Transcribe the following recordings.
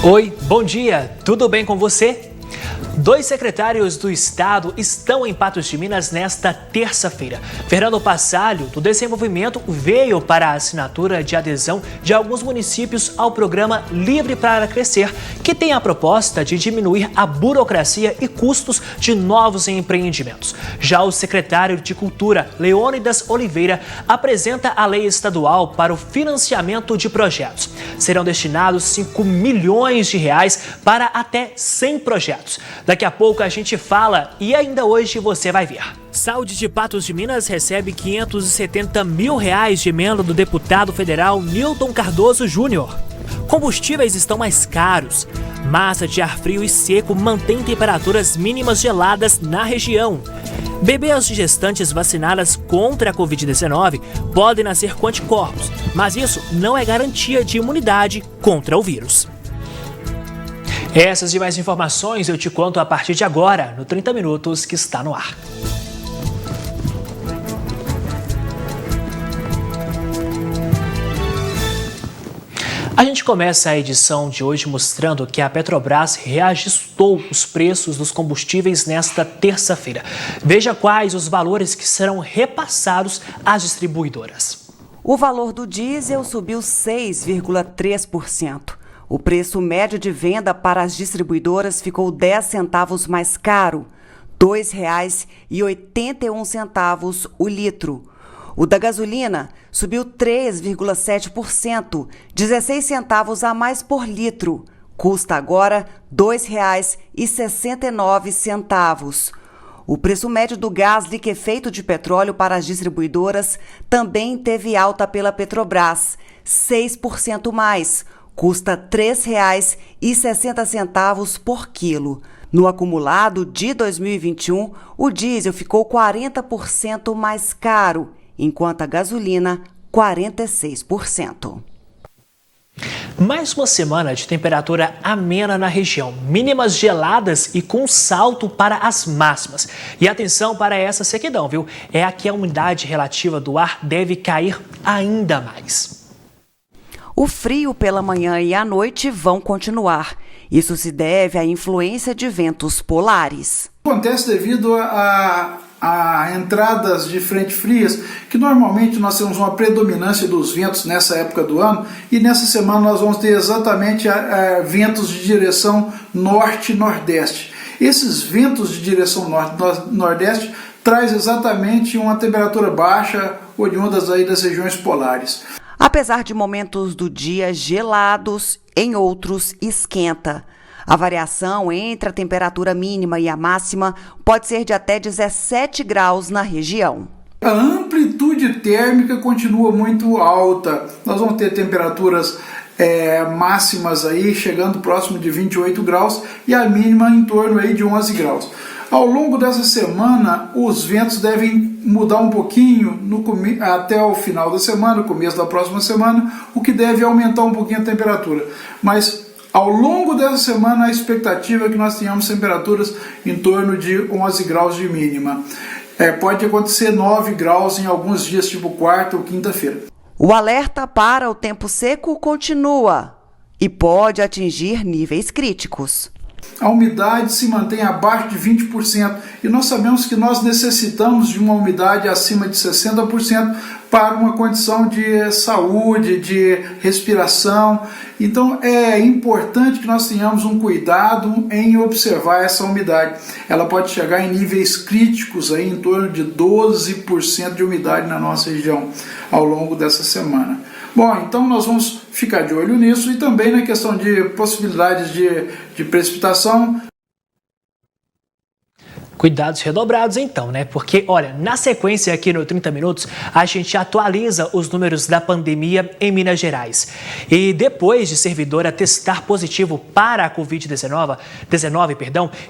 Oi, bom dia, tudo bem com você? 2 secretários do Estado estão em Patos de Minas nesta terça-feira. Fernando Passalio, do Desenvolvimento, veio para a assinatura de adesão de alguns municípios ao programa Livre para Crescer, que tem a proposta de diminuir a burocracia e custos de novos empreendimentos. Já o secretário de Cultura, Leônidas Oliveira, apresenta a lei estadual para o financiamento de projetos. Serão destinados 5 milhões de reais para até 100 projetos. Daqui a pouco a gente fala e ainda hoje você vai ver. Saúde de Patos de Minas recebe R$570 mil de emenda do deputado federal Nilton Cardoso Júnior. Combustíveis estão mais caros. Massa de ar frio e seco mantém temperaturas mínimas geladas na região. Bebês de gestantes vacinadas contra a Covid-19 podem nascer com anticorpos, mas isso não é garantia de imunidade contra o vírus. Essas e mais informações eu te conto a partir de agora, no 30 Minutos que está no ar. A gente começa a edição de hoje mostrando que a Petrobras reajustou os preços dos combustíveis nesta terça-feira. Veja quais os valores que serão repassados às distribuidoras. O valor do diesel subiu 6,3%. O preço médio de venda para as distribuidoras ficou 10 centavos mais caro, R$ 2,81 o litro. O da gasolina subiu 3,7%, 16 centavos a mais por litro. Custa agora R$ 2,69. O preço médio do gás liquefeito de petróleo para as distribuidoras também teve alta pela Petrobras, 6% mais. Custa R$ 3,60 por quilo. No acumulado de 2021, o diesel ficou 40% mais caro, enquanto a gasolina, 46%. Mais uma semana de temperatura amena na região, mínimas geladas e com salto para as máximas. E atenção para essa sequidão, viu? É aqui a umidade relativa do ar deve cair ainda mais. O frio pela manhã e à noite vão continuar. Isso se deve à influência de ventos polares. Acontece devido a entradas de frente frias, que normalmente nós temos uma predominância dos ventos nessa época do ano, e nessa semana nós vamos ter exatamente ventos de direção norte e nordeste. Esses ventos de direção norte-nordeste traz exatamente uma temperatura baixa, oriundas aí das regiões polares. Apesar de momentos do dia gelados, em outros esquenta. A variação entre a temperatura mínima e a máxima pode ser de até 17 graus na região. A amplitude térmica continua muito alta. Nós vamos ter temperaturas máximas aí chegando próximo de 28 graus e a mínima em torno aí de 11 graus. Ao longo dessa semana, os ventos devem mudar um pouquinho até o final da semana, começo da próxima semana, o que deve aumentar um pouquinho a temperatura. Mas ao longo dessa semana, a expectativa é que nós tenhamos temperaturas em torno de 11 graus de mínima. Pode acontecer 9 graus em alguns dias, tipo quarta ou quinta-feira. O alerta para o tempo seco continua e pode atingir níveis críticos. A umidade se mantém abaixo de 20% e nós sabemos que nós necessitamos de uma umidade acima de 60% para uma condição de saúde, de respiração. Então é importante que nós tenhamos um cuidado em observar essa umidade. Ela pode chegar em níveis críticos, aí, em torno de 12% de umidade na nossa região ao longo dessa semana. Bom, então nós vamos ficar de olho nisso e também na questão de possibilidades de precipitação. Cuidados redobrados então, né? Porque, olha, na sequência aqui no 30 Minutos, a gente atualiza os números da pandemia em Minas Gerais. E depois de servidora testar positivo para a Covid-19,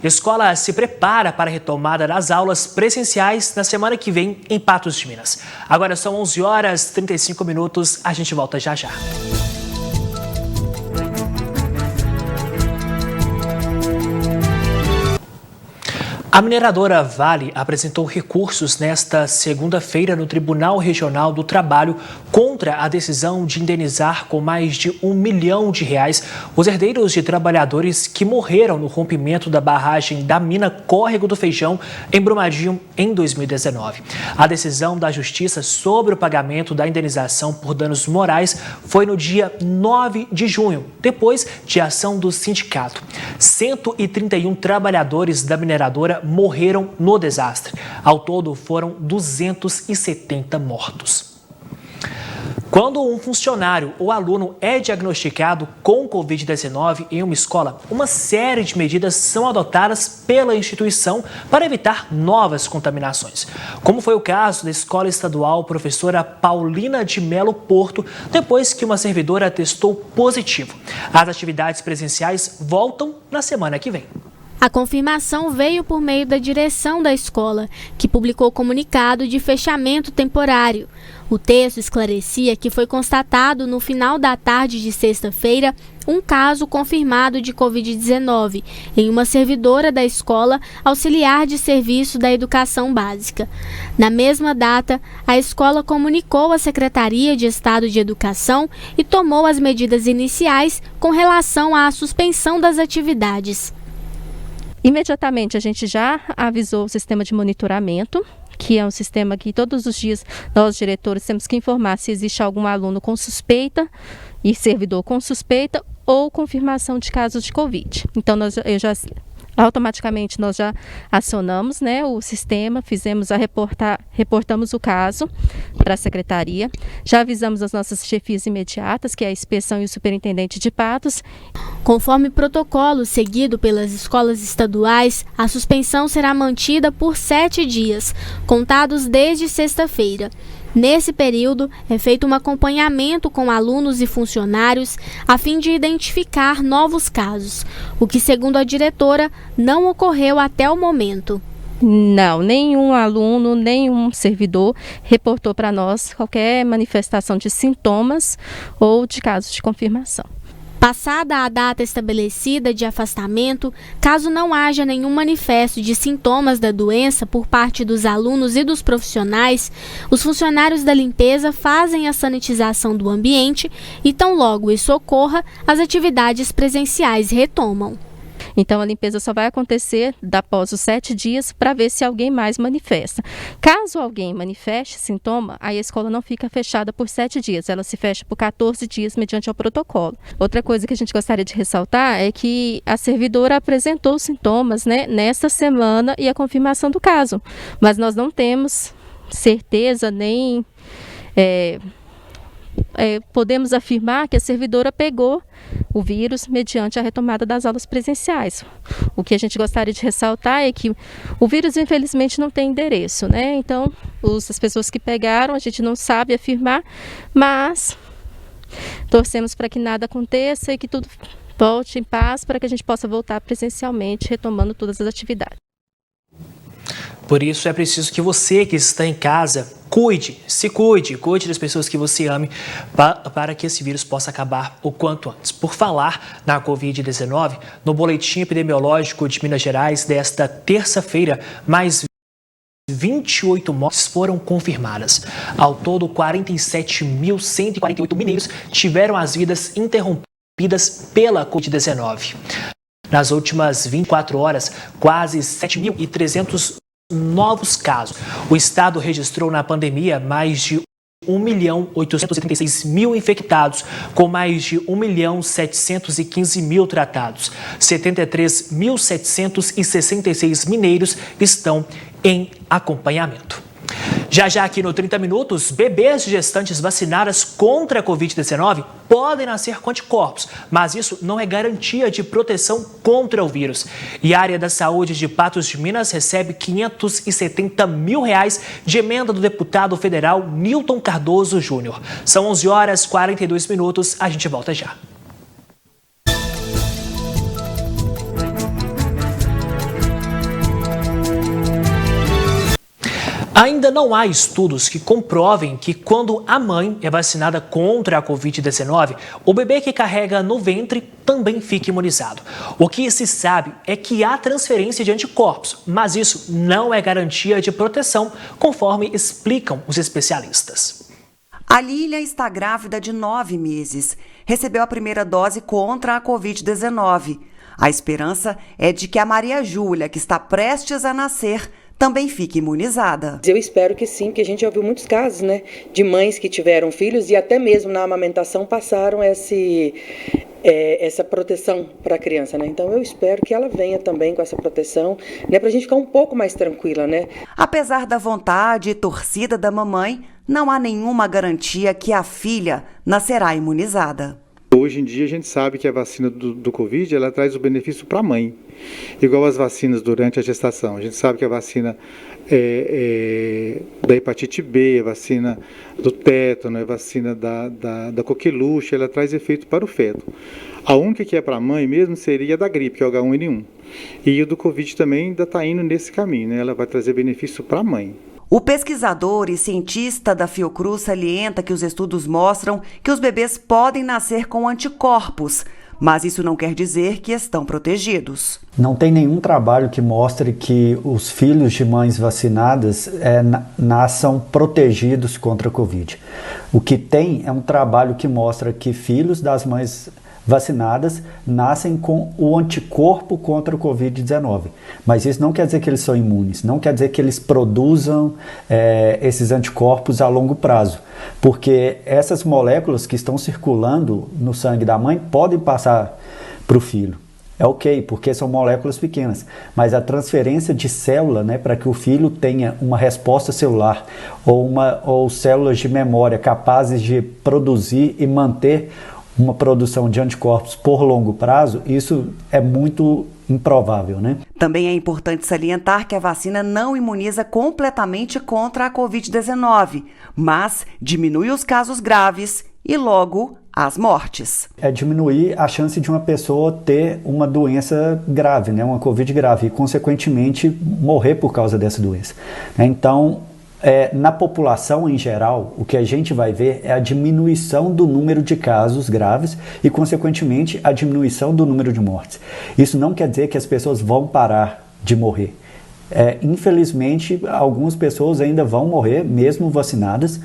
escola se prepara para a retomada das aulas presenciais na semana que vem em Patos de Minas. Agora são 11h35, a gente volta já já. A mineradora Vale apresentou recursos nesta segunda-feira no Tribunal Regional do Trabalho contra a decisão de indenizar com mais de R$1 milhão os herdeiros de trabalhadores que morreram no rompimento da barragem da mina Córrego do Feijão, em Brumadinho, em 2019. A decisão da Justiça sobre o pagamento da indenização por danos morais foi no dia 9 de junho, depois de ação do sindicato. 131 trabalhadores da mineradora morreram no desastre. Ao todo, foram 270 mortos. Quando um funcionário ou aluno é diagnosticado com Covid-19 em uma escola, uma série de medidas são adotadas pela instituição para evitar novas contaminações. Como foi o caso da Escola Estadual Professora Paulina de Melo Porto, depois que uma servidora testou positivo. As atividades presenciais voltam na semana que vem. A confirmação veio por meio da direção da escola, que publicou comunicado de fechamento temporário. O texto esclarecia que foi constatado no final da tarde de sexta-feira um caso confirmado de Covid-19 em uma servidora da escola auxiliar de serviço da educação básica. Na mesma data, a escola comunicou à Secretaria de Estado de Educação e tomou as medidas iniciais com relação à suspensão das atividades. Imediatamente a gente já avisou o sistema de monitoramento, que é um sistema que todos os dias nós, diretores, temos que informar se existe algum aluno com suspeita e servidor com suspeita ou confirmação de casos de Covid. Então, automaticamente nós já acionamos, o sistema, reportamos o caso para a secretaria, já avisamos as nossas chefias imediatas, que é a inspeção e o superintendente de Patos. Conforme protocolo seguido pelas escolas estaduais, a suspensão será mantida por 7 dias, contados desde sexta-feira. Nesse período, é feito um acompanhamento com alunos e funcionários a fim de identificar novos casos, o que, segundo a diretora, não ocorreu até o momento. Não, nenhum aluno, nenhum servidor reportou para nós qualquer manifestação de sintomas ou de casos de confirmação. Passada a data estabelecida de afastamento, caso não haja nenhum manifesto de sintomas da doença por parte dos alunos e dos profissionais, os funcionários da limpeza fazem a sanitização do ambiente e, tão logo isso ocorra, as atividades presenciais retomam. Então, a limpeza só vai acontecer após os 7 dias para ver se alguém mais manifesta. Caso alguém manifeste sintoma, aí a escola não fica fechada por 7 dias, ela se fecha por 14 dias mediante o protocolo. Outra coisa que a gente gostaria de ressaltar é que a servidora apresentou sintomas nesta semana e a confirmação do caso, mas nós não temos certeza nem podemos afirmar que a servidora pegou o vírus mediante a retomada das aulas presenciais. O que a gente gostaria de ressaltar é que o vírus, infelizmente, não tem endereço, Então, as pessoas que pegaram, a gente não sabe afirmar, mas torcemos para que nada aconteça e que tudo volte em paz para que a gente possa voltar presencialmente, retomando todas as atividades. Por isso é preciso que você que está em casa cuide das pessoas que você ame para que esse vírus possa acabar o quanto antes. Por falar na Covid-19, no boletim epidemiológico de Minas Gerais desta terça-feira, mais 28 mortes foram confirmadas. Ao todo, 47.148 mineiros tiveram as vidas interrompidas pela Covid-19. Nas últimas 24 horas, quase 7.300 novos casos. O estado registrou na pandemia mais de 1.836.000 infectados, com mais de 1.715.000 tratados. 73.766 mineiros estão em acompanhamento. Já aqui no 30 Minutos, bebês de gestantes vacinadas contra a Covid-19 podem nascer com anticorpos, mas isso não é garantia de proteção contra o vírus. E a área da saúde de Patos de Minas recebe R$570 mil de emenda do deputado federal Nilton Cardoso Júnior. São 11h42, a gente volta já. Ainda não há estudos que comprovem que quando a mãe é vacinada contra a Covid-19, o bebê que carrega no ventre também fica imunizado. O que se sabe é que há transferência de anticorpos, mas isso não é garantia de proteção, conforme explicam os especialistas. A Lília está grávida de 9 meses. Recebeu a primeira dose contra a Covid-19. A esperança é de que a Maria Júlia, que está prestes a nascer, também fique imunizada. Eu espero que sim, porque a gente já ouviu muitos casos, né, de mães que tiveram filhos e até mesmo na amamentação passaram essa proteção para a criança, né? Então eu espero que ela venha também com essa proteção, né, para a gente ficar um pouco mais tranquila, né? Apesar da vontade e torcida da mamãe, não há nenhuma garantia que a filha nascerá imunizada. Hoje em dia a gente sabe que a vacina do Covid ela traz o benefício para a mãe, igual as vacinas durante a gestação. A gente sabe que a vacina da hepatite B, a vacina do tétano, a vacina da coqueluche, ela traz efeito para o feto. A única que é para a mãe mesmo seria a da gripe, que é o H1N1. E o do Covid também ainda está indo nesse caminho, né? Ela vai trazer benefício para a mãe. O pesquisador e cientista da Fiocruz salienta que os estudos mostram que os bebês podem nascer com anticorpos, mas isso não quer dizer que estão protegidos. Não tem nenhum trabalho que mostre que os filhos de mães vacinadas nasçam protegidos contra a Covid. O que tem é um trabalho que mostra que filhos das mães vacinadas nascem com o anticorpo contra o Covid-19. Mas isso não quer dizer que eles são imunes, não quer dizer que eles produzam esses anticorpos a longo prazo, porque essas moléculas que estão circulando no sangue da mãe podem passar para o filho. É ok, porque são moléculas pequenas, mas a transferência de célula, né, para que o filho tenha uma resposta celular ou células de memória capazes de produzir e manter uma produção de anticorpos por longo prazo, isso é muito improvável, né? Também é importante salientar que a vacina não imuniza completamente contra a Covid-19, mas diminui os casos graves e logo as mortes. É diminuir a chance de uma pessoa ter uma doença grave, né? Uma Covid grave, e consequentemente morrer por causa dessa doença. Então, na população em geral, o que a gente vai ver é a diminuição do número de casos graves e, consequentemente, a diminuição do número de mortes. Isso não quer dizer que as pessoas vão parar de morrer. Infelizmente, algumas pessoas ainda vão morrer, mesmo vacinadas,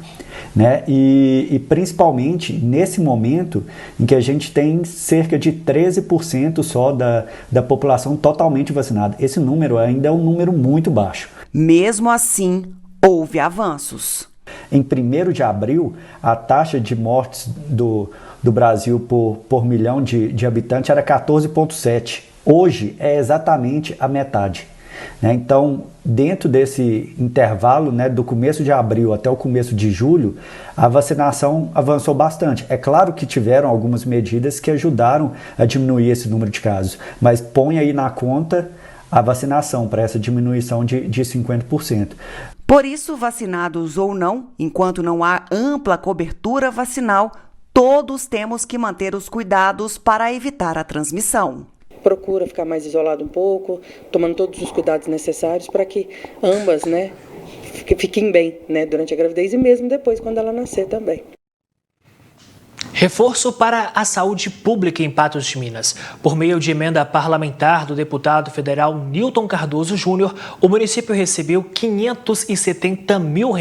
né? E principalmente nesse momento em que a gente tem cerca de 13% só da população totalmente vacinada. Esse número ainda é um número muito baixo. Mesmo assim, houve avanços. Em 1º de abril, a taxa de mortes do Brasil por milhão de habitantes era 14,7. Hoje é exatamente a metade. Né? Então, dentro desse intervalo, né, do começo de abril até o começo de julho, a vacinação avançou bastante. É claro que tiveram algumas medidas que ajudaram a diminuir esse número de casos, mas põe aí na conta a vacinação para essa diminuição de 50%. Por isso, vacinados ou não, enquanto não há ampla cobertura vacinal, todos temos que manter os cuidados para evitar a transmissão. Procura ficar mais isolado um pouco, tomando todos os cuidados necessários para que ambas, né, fiquem bem, né, durante a gravidez e mesmo depois quando ela nascer também. Reforço para a saúde pública em Patos de Minas. Por meio de emenda parlamentar do deputado federal Nilton Cardoso Júnior, o município recebeu R$570 mil.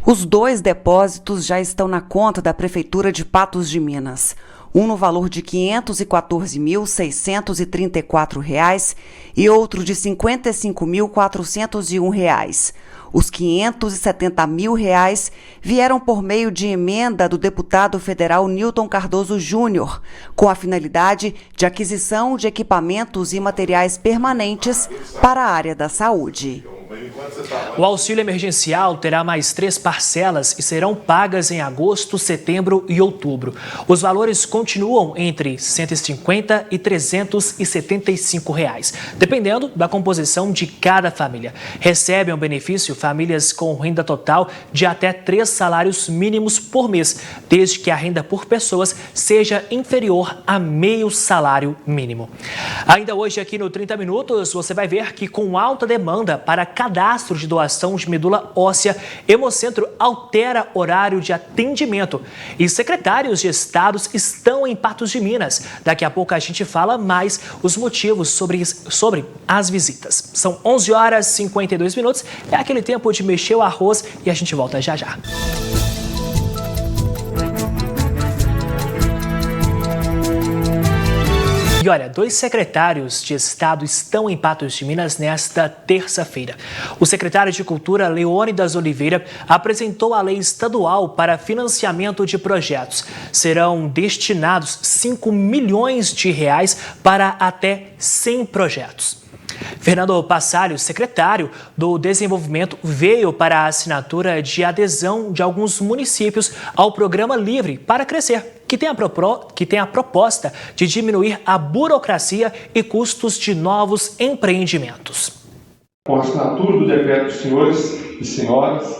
Os 2 depósitos já estão na conta da Prefeitura de Patos de Minas. Um no valor de R$ 514.634 e outro de R$ 55.401. Os R$570 mil vieram por meio de emenda do deputado federal Nilton Cardoso Júnior, com a finalidade de aquisição de equipamentos e materiais permanentes para a área da saúde. O auxílio emergencial terá mais 3 parcelas e serão pagas em agosto, setembro e outubro. Os valores continuam entre R$ 150 e R$ 375, dependendo da composição de cada família. Recebem o benefício famílias com renda total de até 3 salários mínimos por mês, desde que a renda por pessoas seja inferior a meio salário mínimo. Ainda hoje aqui no 30 Minutos, você vai ver que com alta demanda para cadastro de doação de medula óssea, Hemocentro altera horário de atendimento. E secretários de estados estão em Patos de Minas. Daqui a pouco a gente fala mais os motivos sobre as visitas. São 11h52. É aquele tempo de mexer o arroz e a gente volta já já. E olha, 2 secretários de Estado estão em Patos de Minas nesta terça-feira. O secretário de Cultura, Leônidas Oliveira, apresentou a lei estadual para financiamento de projetos. Serão destinados R$5 milhões para até 100 projetos. Fernando Passalho, secretário do Desenvolvimento, veio para a assinatura de adesão de alguns municípios ao Programa Livre para Crescer, que tem a proposta de diminuir a burocracia e custos de novos empreendimentos. Com a assinatura do decreto, os senhores e senhoras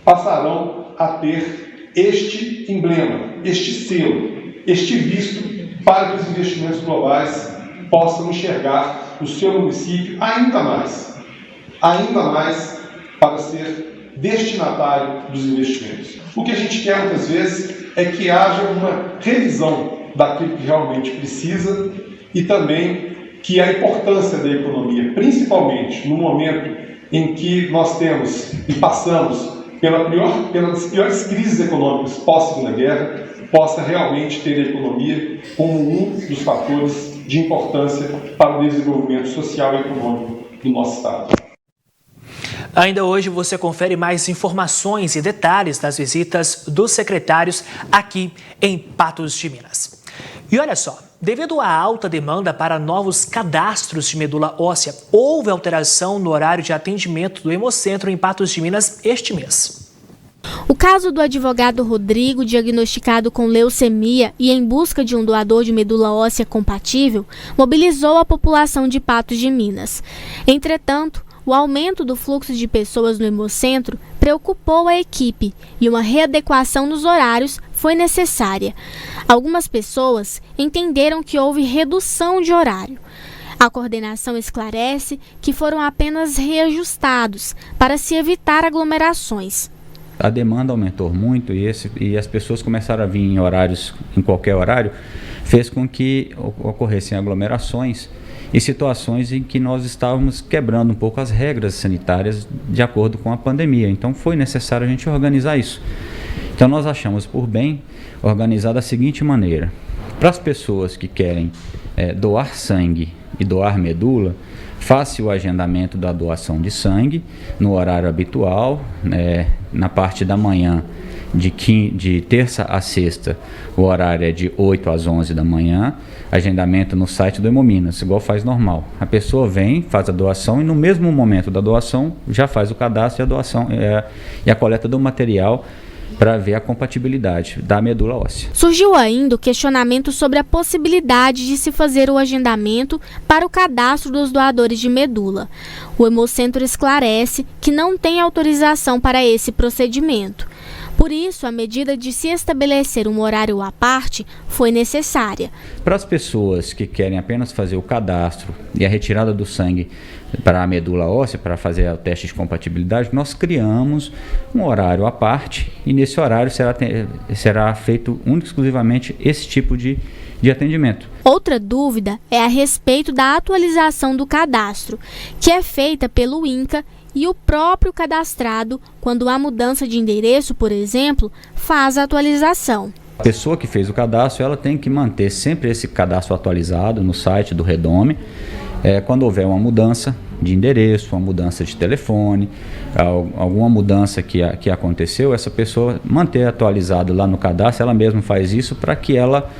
passarão a ter este emblema, este selo, este visto para que os investimentos globais possam enxergar o seu município ainda mais para ser destinatário dos investimentos. O que a gente quer muitas vezes é que haja uma revisão daquilo que realmente precisa e também que a importância da economia, principalmente no momento em que nós temos e passamos pelas piores crises econômicas pós-Segunda Guerra, possa realmente ter a economia como um dos fatores de importância para o desenvolvimento social e econômico do nosso Estado. Ainda hoje você confere mais informações e detalhes das visitas dos secretários aqui em Patos de Minas. E olha só, devido à alta demanda para novos cadastros de medula óssea, houve alteração no horário de atendimento do Hemocentro em Patos de Minas este mês. O caso do advogado Rodrigo, diagnosticado com leucemia e em busca de um doador de medula óssea compatível, mobilizou a população de Patos de Minas. Entretanto, o aumento do fluxo de pessoas no Hemocentro preocupou a equipe e uma readequação nos horários foi necessária. Algumas pessoas entenderam que houve redução de horário. A coordenação esclarece que foram apenas reajustados para se evitar aglomerações. A demanda aumentou muito e as pessoas começaram a vir em qualquer horário, fez com que ocorressem aglomerações e situações em que nós estávamos quebrando um pouco as regras sanitárias de acordo com a pandemia. Então foi necessário a gente organizar isso. Então nós achamos por bem organizar da seguinte maneira: para as pessoas que querem doar sangue e doar medula, faça o agendamento da doação de sangue no horário habitual, na parte da manhã, de terça a sexta, o horário é de 8 às 11 da manhã, agendamento no site do Hemominas, igual faz normal. A pessoa vem, faz a doação e no mesmo momento da doação já faz o cadastro e a doação e a coleta do material para ver a compatibilidade da medula óssea. Surgiu ainda o questionamento sobre a possibilidade de se fazer o agendamento para o cadastro dos doadores de medula. O Hemocentro esclarece que não tem autorização para esse procedimento. Por isso, a medida de se estabelecer um horário à parte foi necessária. Para as pessoas que querem apenas fazer o cadastro e a retirada do sangue para a medula óssea, para fazer o teste de compatibilidade, nós criamos um horário à parte e nesse horário será feito único e exclusivamente esse tipo de atendimento. Outra dúvida é a respeito da atualização do cadastro, que é feita pelo INCA e o próprio cadastrado, quando há mudança de endereço, por exemplo, faz a atualização. A pessoa que fez o cadastro, ela tem que manter sempre esse cadastro atualizado no site do Redome. Quando houver uma mudança de endereço, uma mudança de telefone, alguma mudança que aconteceu, essa pessoa manter atualizado lá no cadastro, ela mesma faz isso para que ela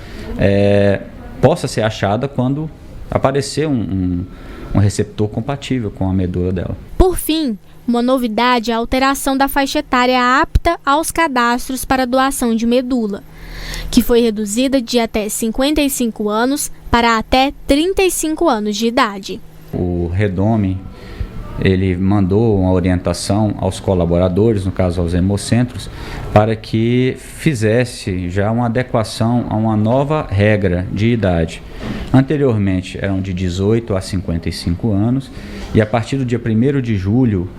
possa ser achada quando aparecer um receptor compatível com a medula dela. Por fim, uma novidade é a alteração da faixa etária apta aos cadastros para doação de medula, que foi reduzida de até 55 anos para até 35 anos de idade. O Redome, ele mandou uma orientação aos colaboradores, no caso aos hemocentros, para que fizesse já uma adequação a uma nova regra de idade. Anteriormente eram de 18 a 55 anos E a partir do dia 1º de julho,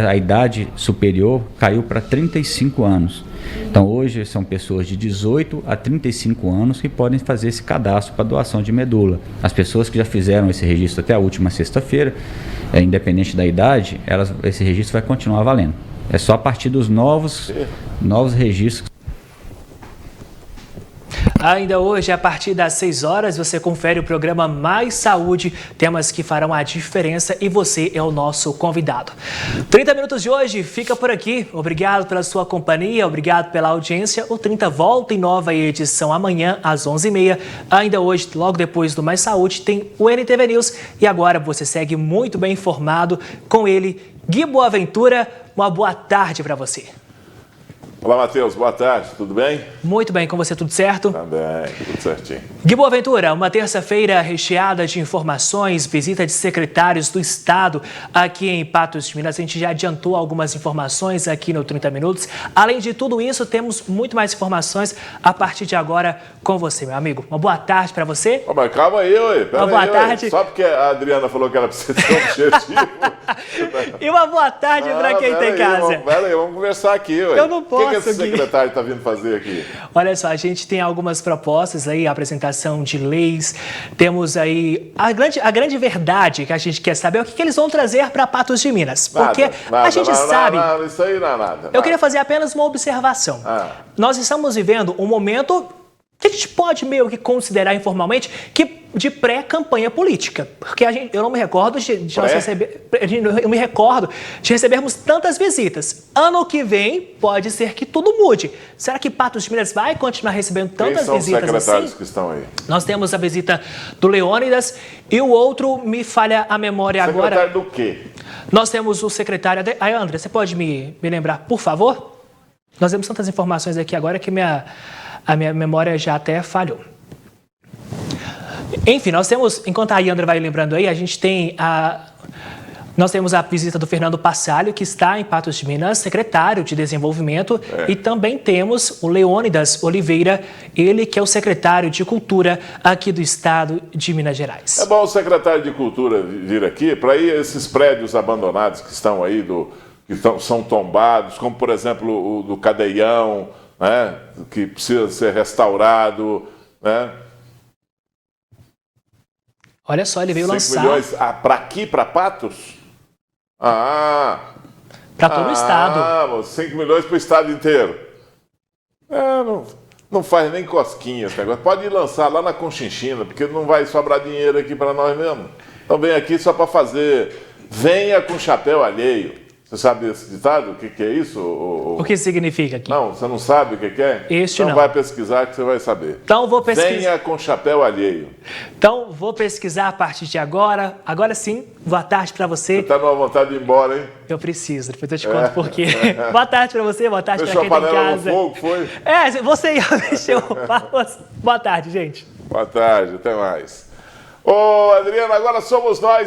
a idade superior caiu para 35 anos. Então hoje são pessoas de 18 a 35 anos que podem fazer esse cadastro para doação de medula. As pessoas que já fizeram esse registro até a última sexta-feira, independente da idade, esse registro vai continuar valendo. É só a partir dos novos registros. Ainda hoje, a partir das 6 horas, você confere o programa Mais Saúde, temas que farão a diferença e você é o nosso convidado. 30 Minutos de hoje fica por aqui. Obrigado pela sua companhia, obrigado pela audiência. O 30 volta em nova edição amanhã às 11h30. Ainda hoje, logo depois do Mais Saúde, tem o NTV News e agora você segue muito bem informado com ele, Gui Boaventura. Uma boa tarde para você. Olá, Matheus. Boa tarde. Tudo bem? Muito bem. Com você, tudo certo? Também. Tudo certinho. Gui Boaventura, uma terça-feira recheada de informações, visita de secretários do Estado aqui em Patos de Minas. A gente já adiantou algumas informações aqui no 30 Minutos. Além de tudo isso, temos muito mais informações a partir de agora com você, meu amigo. Uma boa tarde para você. Oh, mas calma aí, ué. Uma boa tarde. Só porque a Adriana falou que ela precisa ter um objetivo. E uma boa tarde para quem tem casa. Vamos conversar aqui, ué. Eu não posso. O que esse secretário está vindo fazer aqui? Olha só, a gente tem algumas propostas aí, apresentação de leis. Temos aí a grande verdade que a gente quer saber é o que eles vão trazer para Patos de Minas. Porque a gente sabe. Isso aí não é nada. Eu queria fazer apenas uma observação. Nós estamos vivendo um momento que a gente pode meio que considerar informalmente que de pré-campanha política. Porque eu não me recordo de nós recebermos tantas visitas. Ano que vem, pode ser que tudo mude. Será que Patos de Minas vai continuar recebendo tantas visitas assim? Quem são os secretários que estão aí? Nós temos a visita do Leônidas e o outro, me falha a memória agora. Secretário do quê? Nós temos o secretário... Aí, André, você pode me lembrar, por favor? Nós temos tantas informações aqui agora que a minha memória já até falhou. Enfim, nós temos, enquanto a Yandra vai lembrando aí, nós temos a visita do Fernando Passalho, que está em Patos de Minas, secretário de Desenvolvimento, e também temos o Leônidas Oliveira, ele que é o secretário de Cultura aqui do estado de Minas Gerais. É bom o secretário de Cultura vir aqui para ir esses prédios abandonados que estão aí, são tombados, como por exemplo o do Cadeião, né, que precisa ser restaurado, né? Olha só, ele veio 5 lançar... milhões para aqui, para Patos? Para todo o estado. 5 milhões para o estado inteiro. Não faz nem cosquinha esse negócio. Pode ir lançar lá na Conchinchina, porque não vai sobrar dinheiro aqui para nós mesmo. Então vem aqui só para fazer. Venha com chapéu alheio. Você sabe esse ditado? O que é isso? O que significa aqui? Não, você não sabe o que é? Então vai pesquisar que você vai saber. Então vou pesquisar. Venha com chapéu alheio. Então vou pesquisar a partir de agora. Agora sim, boa tarde para você. Você está numa vontade de ir embora, hein? Eu preciso, depois eu te conto por quê. Boa tarde para você, boa tarde para quem tá em casa. No fogo, foi? Você ia mexer o papo. Boa tarde, gente. Boa tarde, até mais. Ô, Adriana, agora somos nós.